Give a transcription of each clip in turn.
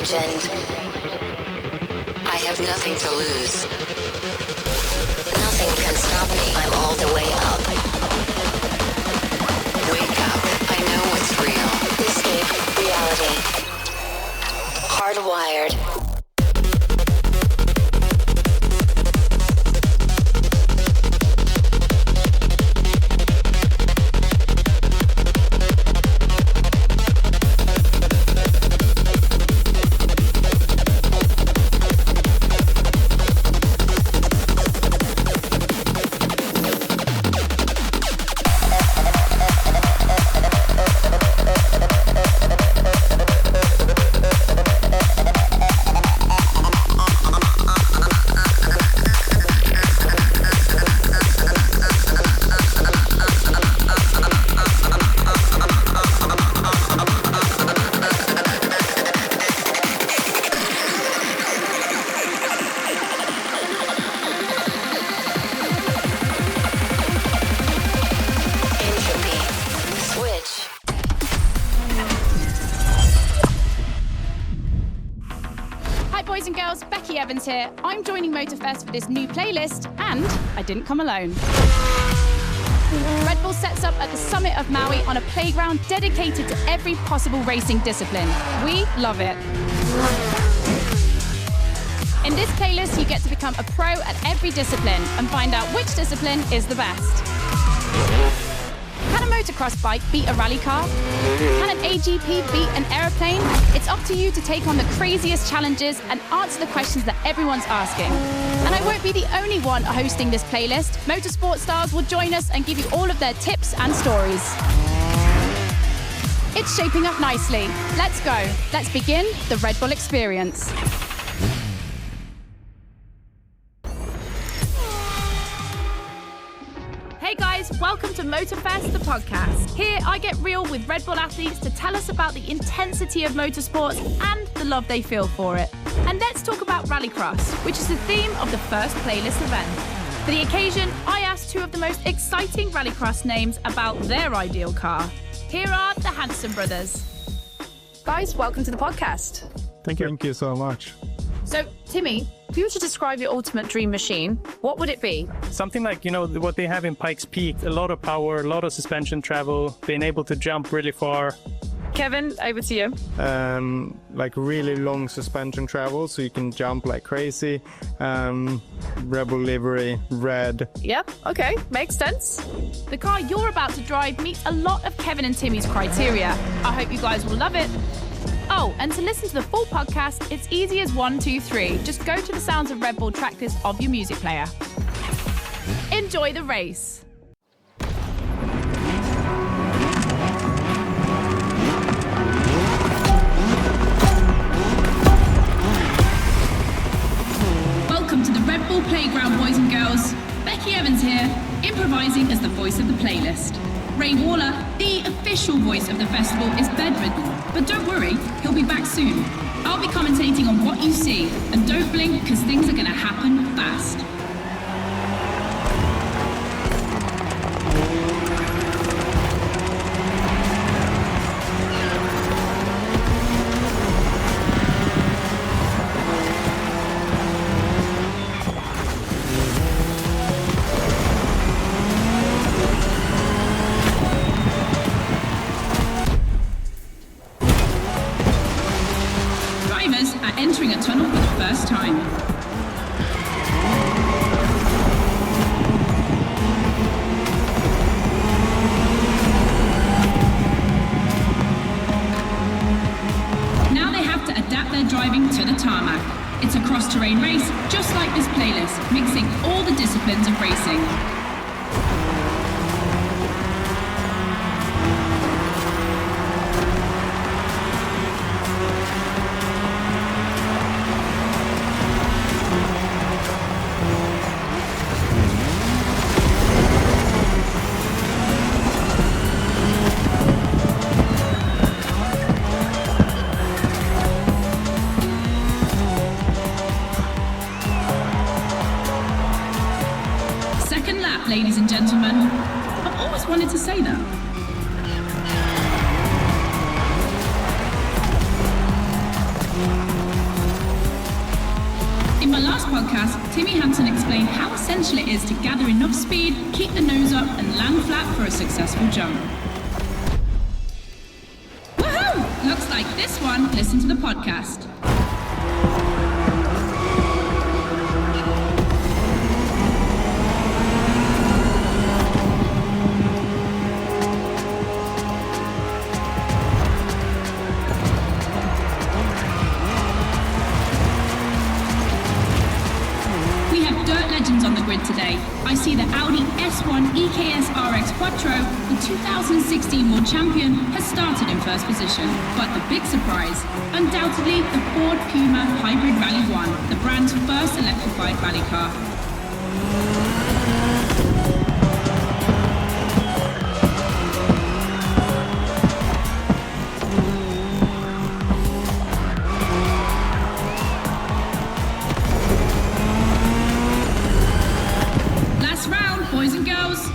legend. I have nothing to lose. Nothing can stop me. I'm all the way up. Wake up. I know what's real. Escape reality. Hardwired. Here. I'm joining MotorFest for this new playlist, and I didn't come alone. Red Bull sets up at the summit of Maui on a playground dedicated to every possible racing discipline. We love it. In this playlist, you get to become a pro at every discipline and find out which discipline is the best. Can a motocross bike beat a rally car? Can an AGP beat an aeroplane? It's up to you to take on the craziest challenges and answer the questions that everyone's asking. And I won't be the only one hosting this playlist. Motorsport stars will join us and give you all of their tips and stories. It's shaping up nicely. Let's go. Let's begin the Red Bull experience. Hey guys, welcome to MotorFest, the podcast. Here I get real with Red Bull athletes to tell us about the intensity of motorsports and the love they feel for it. And let's talk about Rallycross, which is the theme of the first playlist event. For the occasion, I asked two of the most exciting Rallycross names about their ideal car. Here are the Hanson brothers. Guys, welcome to the podcast. Thank you. Thank you so much. So, Timmy, if you were to describe your ultimate dream machine, what would it be? Something like, what they have in Pikes Peak, a lot of power, a lot of suspension travel, being able to jump really far. Kevin, over to you. Like really long suspension travel, so you can jump like crazy. Rebel livery, red. Yep, okay, makes sense. The car you're about to drive meets a lot of Kevin and Timmy's criteria. I hope you guys will love it. Oh, and to listen to the full podcast, it's easy as 1, 2, 3. Just go to the Sounds of Red Bull tracklist of your music player. Enjoy the race. Welcome to the Red Bull Playground, boys and girls. Becky Evans here, improvising as the voice of the playlist. Ray Waller, the official voice of the festival, is bedridden, but don't worry, he'll be back soon. I'll be commentating on what you see, and don't blink because things are going to happen fast. Entering a tunnel for the first time. Now they have to adapt their driving to the tarmac. It's a cross-terrain race, just like this playlist, mixing all the disciplines of racing. Ladies and gentlemen, I've always wanted to say that. my last podcast, Timmy Hansen explained how essential it is to gather enough speed, keep the nose up, and land flat for a successful jump. Woohoo! Looks like this one listened to the podcast. Today, I see the Audi S1 EKS RX Quattro, the 2016 World Champion, has started in first position. But the big surprise, undoubtedly the Ford Puma Hybrid Rally 1, the brand's first electrified rally car. Boys and girls.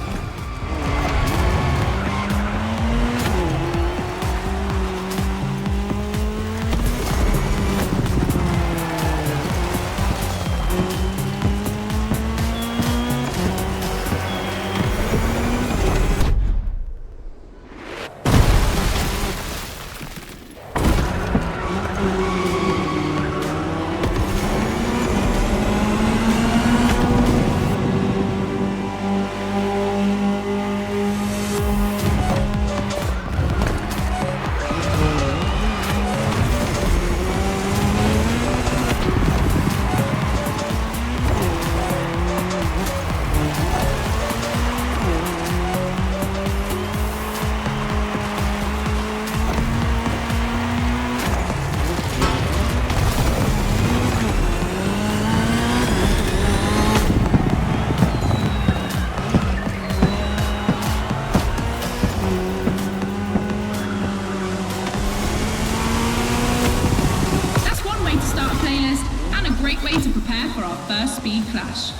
Way to prepare for our first speed clash.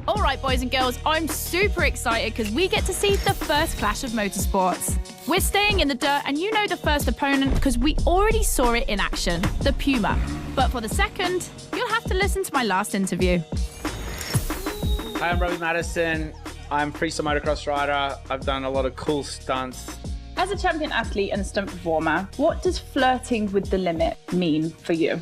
All right, boys and girls, I'm super excited because we get to see the first clash of motorsports. We're staying in the dirt, and you know the first opponent because we already saw it in action, the Puma. But for the second, you'll have to listen to my last interview. Hi, I'm Robbie Madison. I'm freestyle motocross rider. I've done a lot of cool stunts. As a champion athlete and stunt performer, what does flirting with the limit mean for you?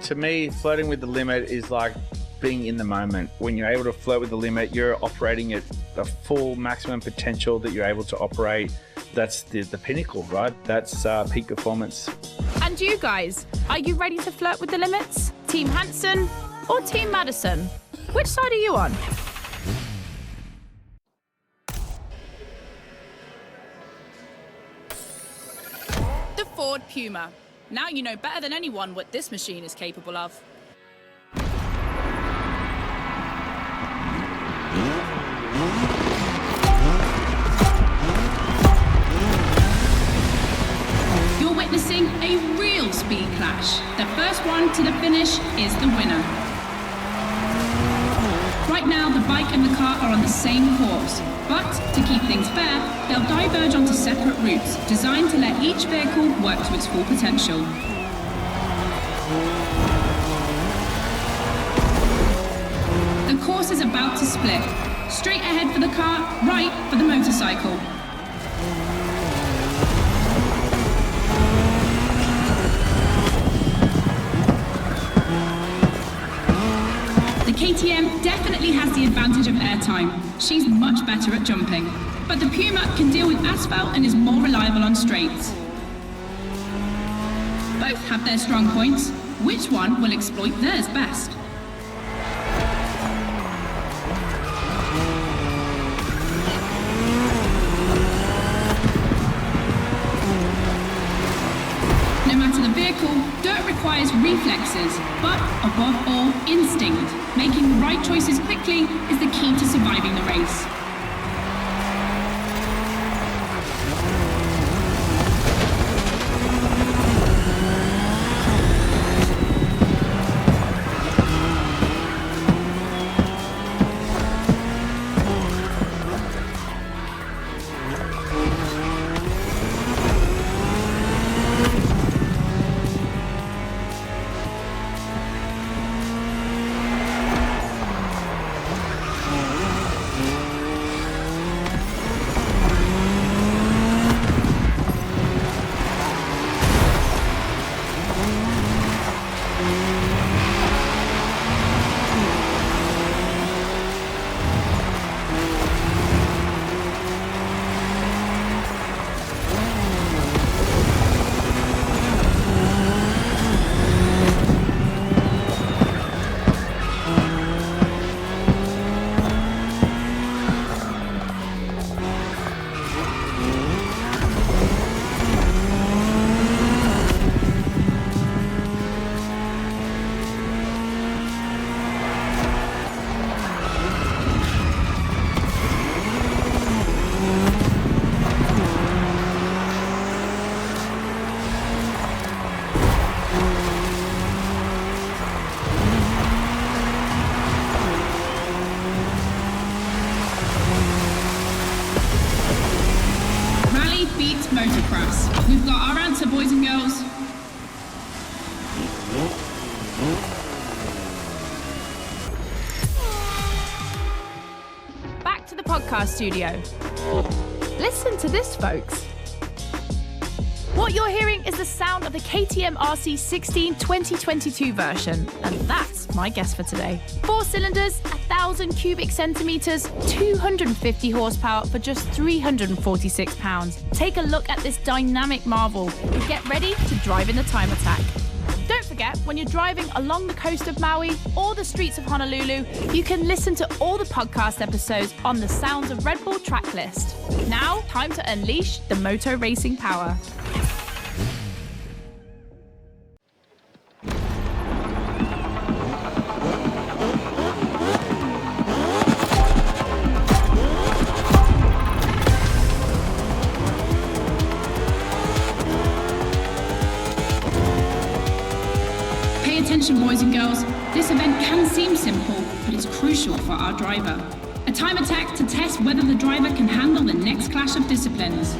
To me, flirting with the limit is like being in the moment. When you're able to flirt with the limit, you're operating at the full maximum potential that you're able to operate. That's the pinnacle, right? That's peak performance. And you guys, are you ready to flirt with the limits? Team Hansen or Team Madison? Which side are you on? The Ford Puma. Now you know better than anyone what this machine is capable of. You're witnessing a real speed clash. The first one to the finish is the winner. Right now, the bike and the car are on the same course, but to keep things fair, they'll diverge onto separate routes, designed to let each vehicle work to its full potential. The course is about to split. Straight ahead for the car, right for the motorcycle. The KTM definitely has the advantage of airtime. She's much better at jumping. But the Puma can deal with asphalt and is more reliable on straights. Both have their strong points. Which one will exploit theirs best? No matter the vehicle, dirt requires reflexes, but above all, instinct. Making the right choices quickly is the key to surviving the race. Yes, we've got our answer, boys and girls. Back to the podcast studio. Listen to this, folks. What you're hearing is the sound of the KTM RC16 2022 version, and that's my guess for today. 4 cylinders, 1,000 cubic centimetres, 250 horsepower for just 346 pounds. Take a look at this dynamic marvel and get ready to drive in the time attack. Don't forget, when you're driving along the coast of Maui or the streets of Honolulu, you can listen to all the podcast episodes on the Sounds of Red Bull track list. Now, time to unleash the moto racing power. Attention, boys and girls, this event can seem simple, but it's crucial for our driver. A time attack to test whether the driver can handle the next clash of disciplines.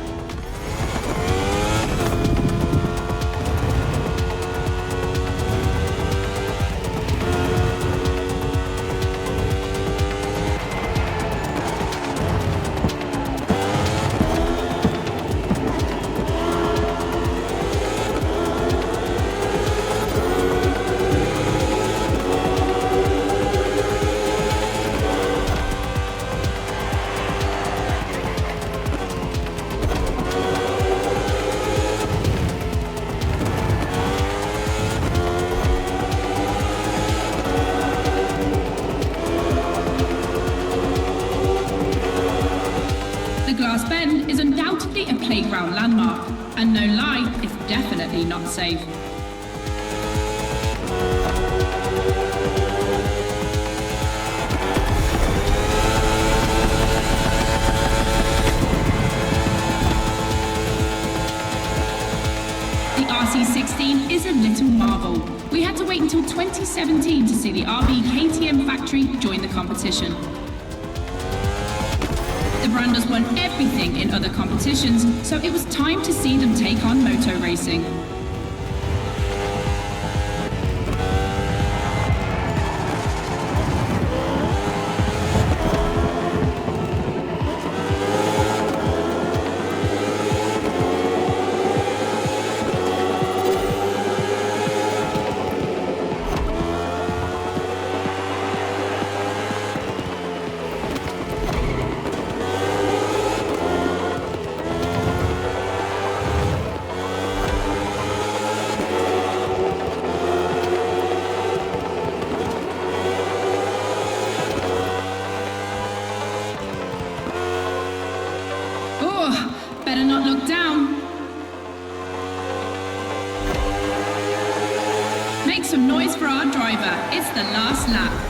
A playground landmark, and no lie, it's definitely not safe. The RC16 is a little marvel. We had to wait until 2017 to see the RB KTM factory join the competition. The brand has won everything in other competitions, so it was time to see them take on moto racing. Better not look down. Make some noise for our driver. It's the last lap.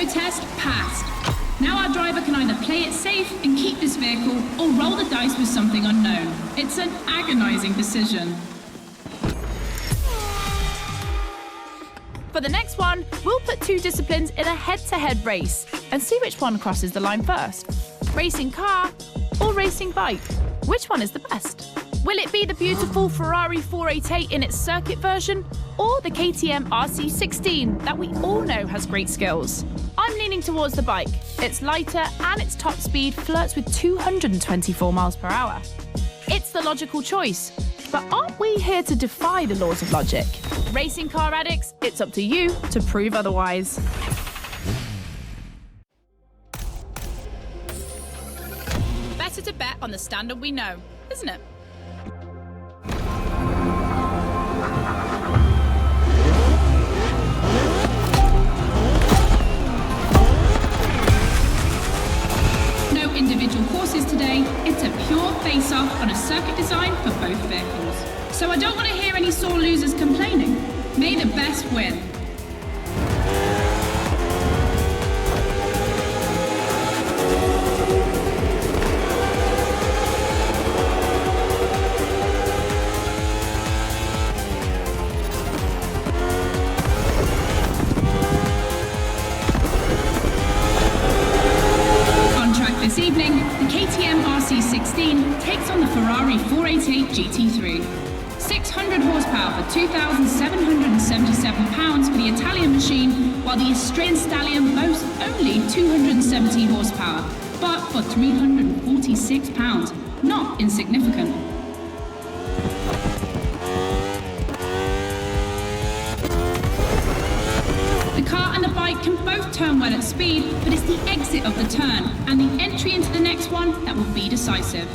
Test passed. Now our driver can either play it safe and keep this vehicle or roll the dice with something unknown. It's an agonizing decision. For the next one, we'll put 2 disciplines in a head-to-head race and see which one crosses the line first. Racing car or racing bike? Which one is the best? Will it be the beautiful Ferrari 488 in its circuit version, or the KTM RC16 that we all know has great skills? I'm leaning towards the bike. It's lighter and its top speed flirts with 224 miles per hour. It's the logical choice. But aren't we here to defy the laws of logic? Racing car addicts, it's up to you to prove otherwise. Better to bet on the standard we know, isn't it? No individual courses today. It's a pure face-off on a circuit design for both vehicles. So I don't want to hear any sore losers complaining. May the best win. This evening, the KTM RC16 takes on the Ferrari 488 GT3. 600 horsepower for 2,777 pounds for the Italian machine, while the Austrian Stallion boasts only 270 horsepower, but for 346 pounds, not insignificant. The car and the bike can both turn well at speed, but it's the exit of the turn and the entry into the next one that will be decisive.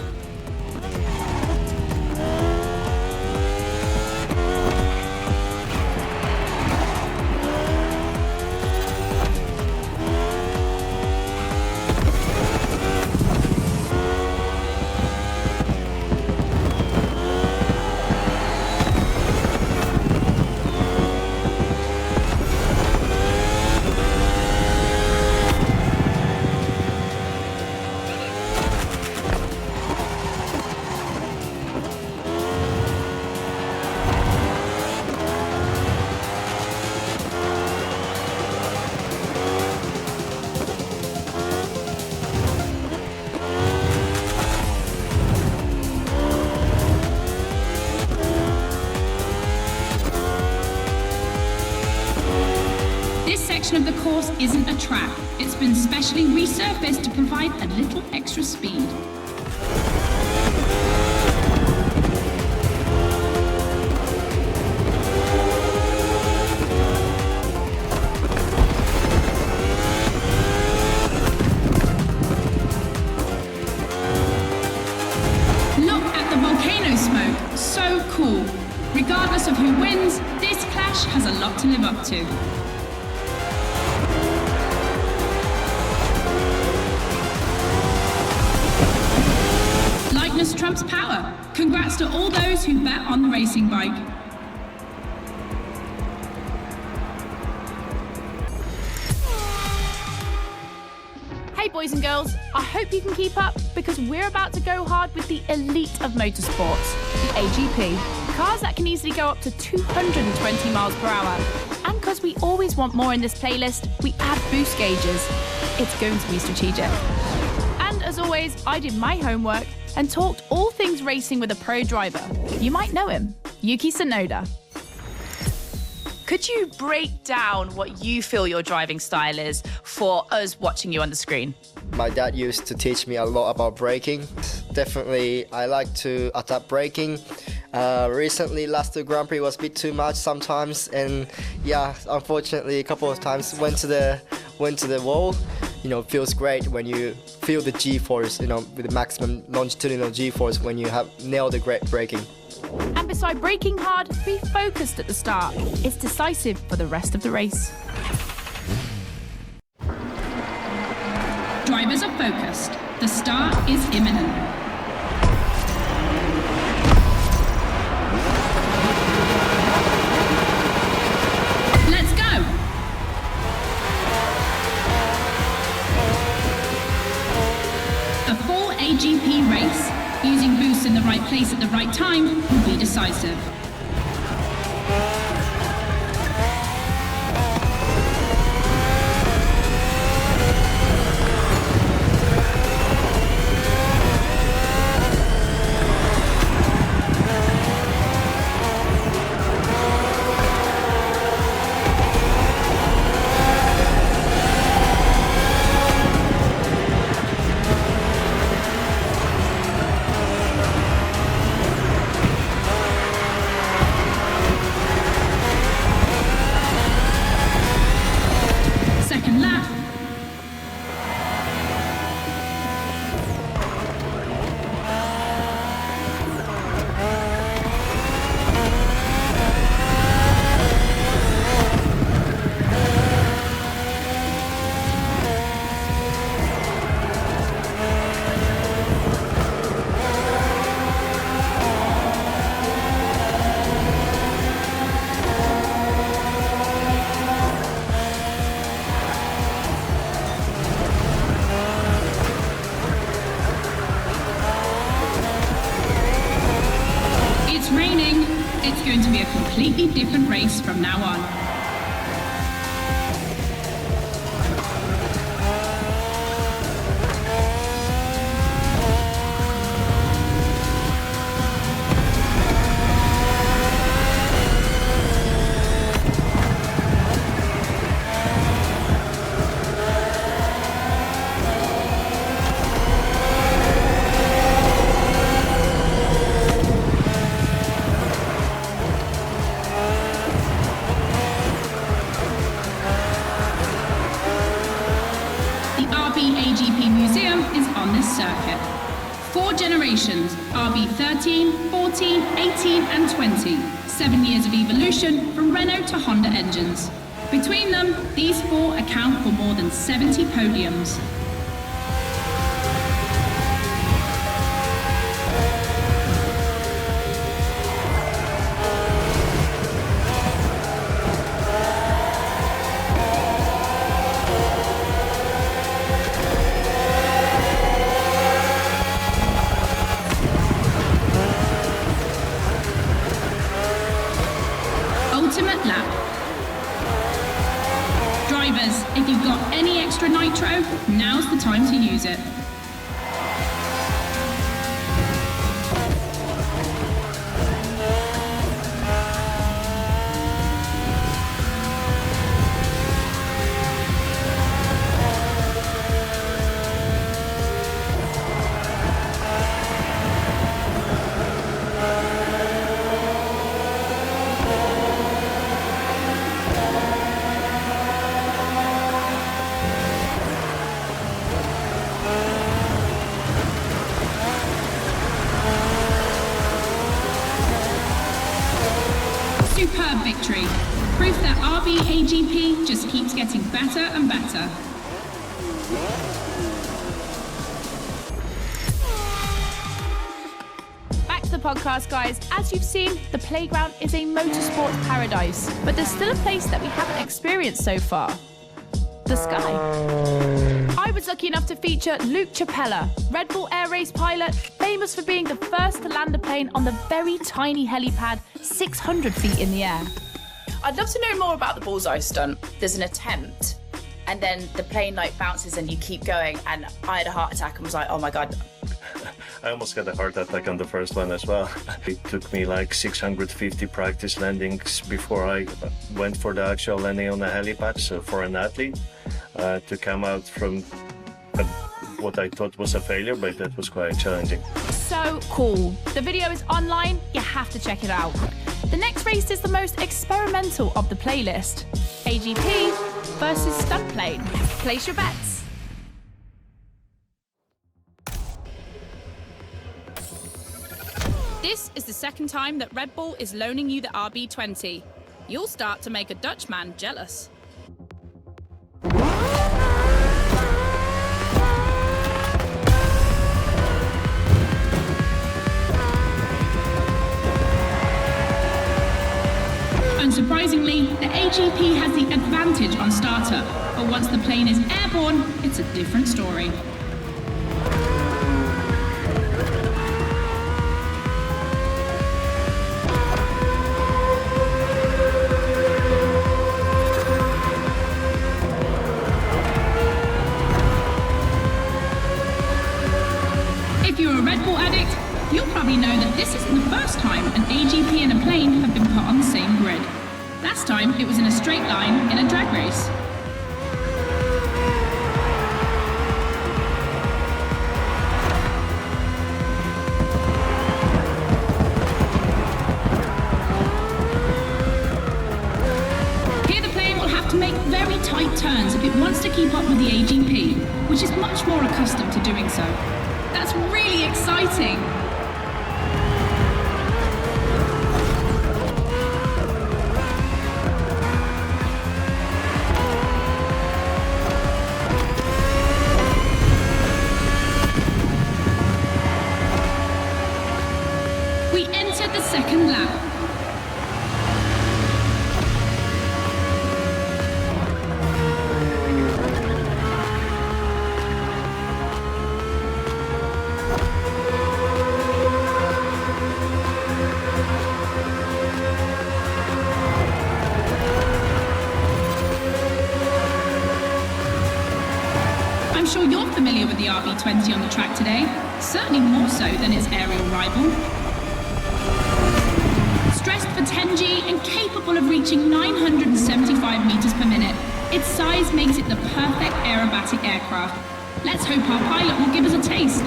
Of the course isn't a track. It's been specially resurfaced to provide a little extra speed. Look at the volcano smoke. So cool. Regardless of who wins, this clash has a lot to live up to. Trumps power. Congrats to all those who bet on the racing bike. Hey boys and girls, I hope you can keep up because we're about to go hard with the elite of motorsports, the AGP. Cars that can easily go up to 220 miles per hour. And because we always want more in this playlist, we add boost gauges. It's going to be strategic. And as always, I did my homework and talked all things racing with a pro driver. You might know him, Yuki Tsunoda. Could you break down what you feel your driving style is for us watching you on the screen? My dad used to teach me a lot about braking. Definitely, I like to adapt braking. Recently, last two Grand Prix was a bit too much sometimes, and yeah, unfortunately, a couple of times went to the wall. You know, it feels great when you feel the G-force, you know, with the maximum longitudinal G-force when you have nailed the great braking. And beside braking hard, be focused at the start. It's decisive for the rest of the race. Drivers are focused. The start is imminent. Let's go! A full AGP race, using boosts in the right place at the right time, will be decisive. it's raining, it's going to be a completely different race from now on. Circuit. 4 generations, RB13, 14, 18 and 20. 7 years of evolution from Renault to Honda engines. Between them, these 4 account for more than 70 podiums. Ultimate lap. Drivers, if you've got any extra nitro, now's the time to use it. Superb victory. Proof that RB AGP just keeps getting better and better. Back to the podcast, guys. As you've seen, the playground is a motorsport paradise, but there's still a place that we haven't experienced so far. The sky. I was lucky enough to feature Luke Chapella, Red Bull Air Race pilot, famous for being the first to land a plane on the very tiny helipad 600 feet in the air. I'd love to know more about the bullseye stunt. There's an attempt, and then the plane bounces and you keep going, and I had a heart attack and was like, oh my God. I almost got a heart attack on the first one as well. It took me like 650 practice landings before I went for the actual landing on the helipad. So for an athlete to come out from what I thought was a failure, but that was quite challenging. So cool. The video is online. You have to check it out. The next race is the most experimental of the playlist. AGP versus stunt plane. Place your bets. This is the second time that Red Bull is loaning you the RB20. You'll start to make a Dutch man jealous. Unsurprisingly, the AGP has the advantage on startup, but once the plane is airborne, it's a different story. If you're a Red Bull addict, you'll probably know that this isn't the first time an AGP and a plane have been put on the same grid. Last time, it was in a straight line in a drag race. Here the plane will have to make very tight turns if it wants to keep up with the AGP, which is much more accustomed to doing so. That's really exciting! We entered the second lap. sure you're familiar with the RB20 on the track today, certainly more so than its aerial rival. Stressed for 10G and capable of reaching 975 meters per minute, its size makes it the perfect aerobatic aircraft. Let's hope our pilot will give us a taste.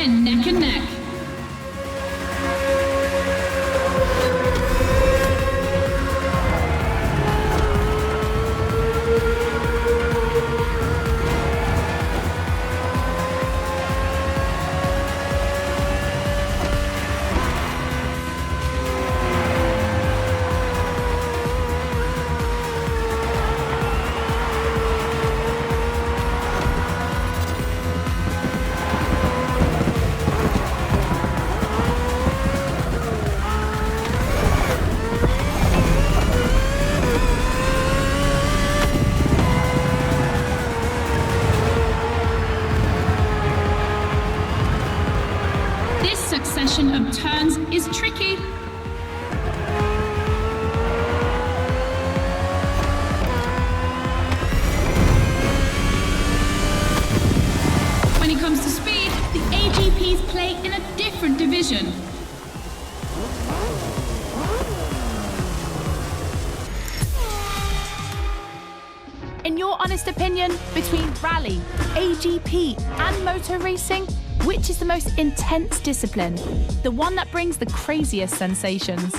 Neck and neck. Succession of turns is tricky. When it comes to speed, the AGPs play in a different division. In your honest opinion, between rally, AGP and motor racing, which is the most intense discipline? The one that brings the craziest sensations?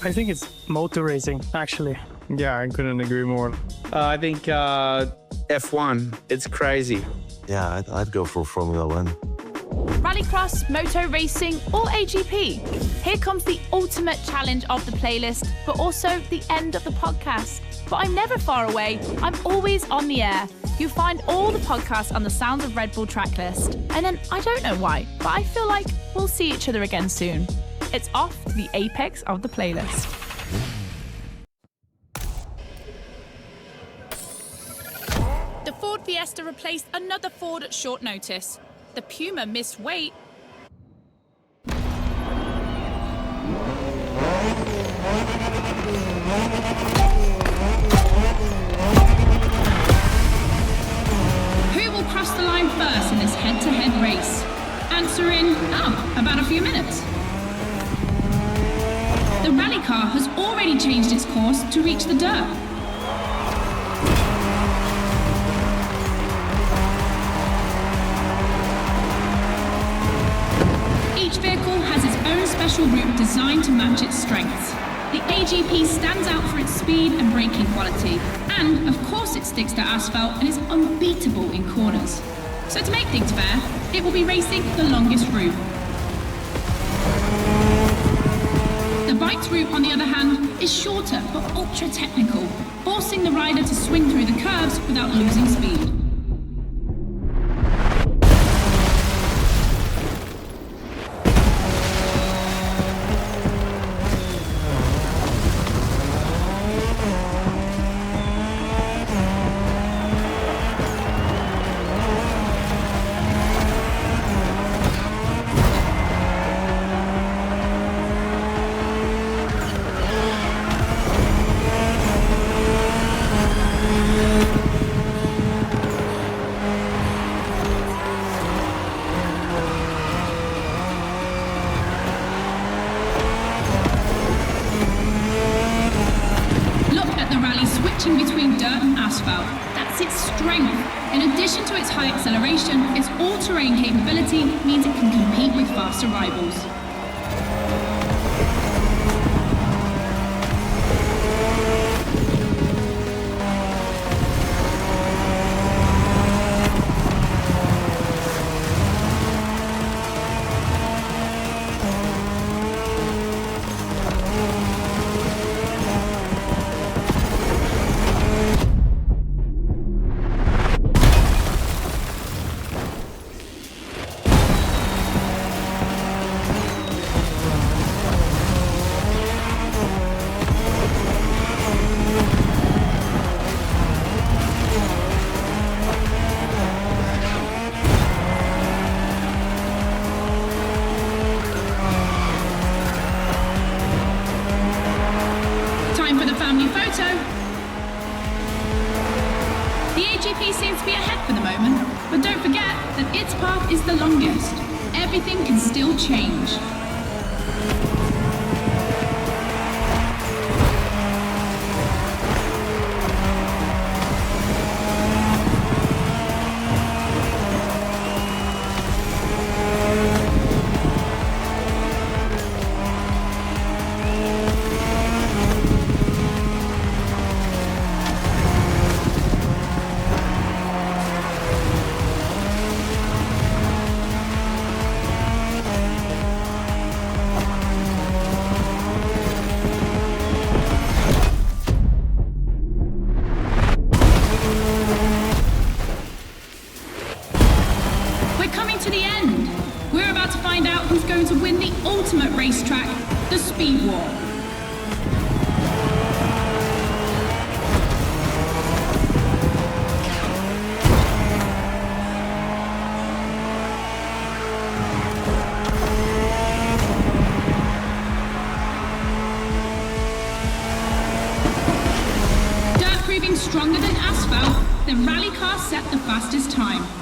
I think it's motor racing, actually. Yeah, I couldn't agree more. I think F1, it's crazy. Yeah, I'd go for Formula One. Rallycross, motor racing, or AGP? Here comes the ultimate challenge of the playlist, but also the end of the podcast. But I'm never far away. I'm always on the air. You find all the podcasts on the Sounds of Red Bull tracklist. And then, I don't know why, but I feel like we'll see each other again soon. It's off to the apex of the playlist. The Ford Fiesta replaced another Ford at short notice. The Puma missed weight. Who will cross the line first in this head-to-head race? Answer in, about a few minutes. The rally car has already changed its course to reach the dirt. Each vehicle has its own special route designed to match its strengths. The AGP stands out for its speed and braking quality, and of course it sticks to asphalt and is unbeatable in corners. So to make things fair, it will be racing the longest route. The bike's route, on the other hand, is shorter but ultra technical, forcing the rider to swing through the curves without losing speed. Between dirt and asphalt. That's its strength. In addition to its high acceleration, its all-terrain capability means it can compete with faster rivals. AGP seems to be ahead for the moment, but don't forget that its path is the longest. Everything can still change. To the end. We're about to find out who's going to win the ultimate racetrack, the Speed War. Dirt proving stronger than asphalt, the rally car set the fastest time.